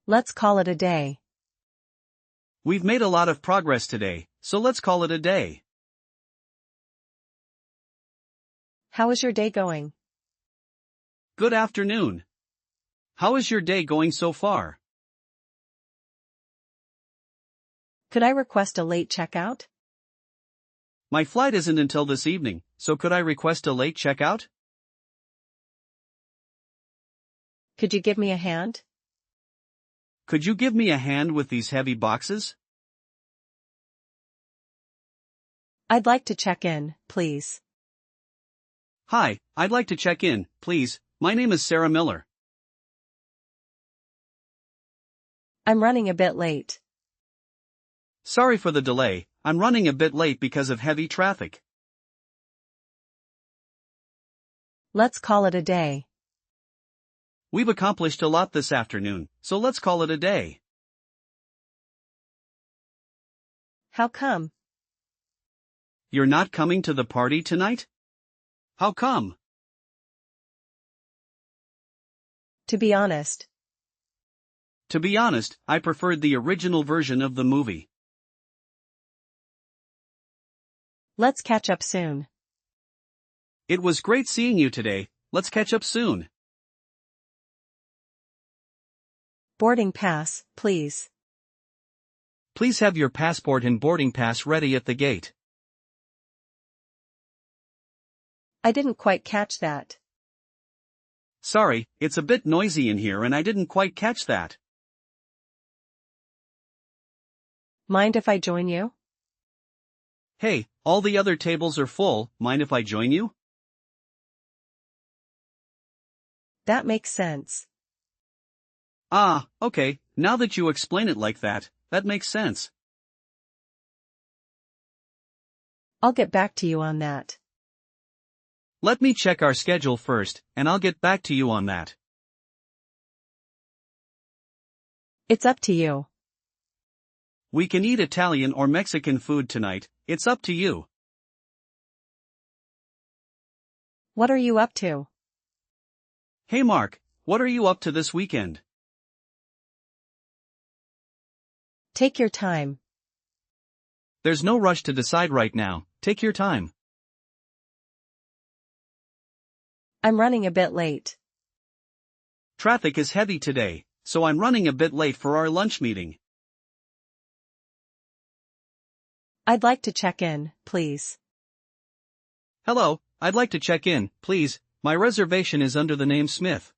Let's call it a day. We've made a lot of progress today, so let's call it a day. How is your day going? Good afternoon. How is your day going so far? Could I request a late checkout? My flight isn't until this evening, so could I request a late checkout? Could you give me a hand? Could you give me a hand with these heavy boxes? I'd like to check in, please. Hi, I'd like to check in, please. My name is Sarah Miller. I'm running a bit late. Sorry for the delay, I'm running a bit late because of heavy traffic. Let's call it a day. We've accomplished a lot this afternoon, so let's call it a day. How come? You're not coming to the party tonight? How come? To be honest. To be honest, I preferred the original version of the movie. Let's catch up soon. It was great seeing you today, let's catch up soon. Boarding pass, please. Please have your passport and boarding pass ready at the gate. I didn't quite catch that. Sorry, it's a bit noisy in here and I didn't quite catch that. Mind if I join you? Hey, all the other tables are full, mind if I join you? That makes sense. Ah, okay, now that you explain it like that, that makes sense. I'll get back to you on that. Let me check our schedule first, and I'll get back to you on that. It's up to you. We can eat Italian or Mexican food tonight, it's up to you. What are you up to? Hey Mark, what are you up to this weekend? Take your time. There's no rush to decide right now, take your time. I'm running a bit late. Traffic is heavy today, so I'm running a bit late for our lunch meeting. I'd like to check in, please. Hello, I'd like to check in, please. My reservation is under the name Smith.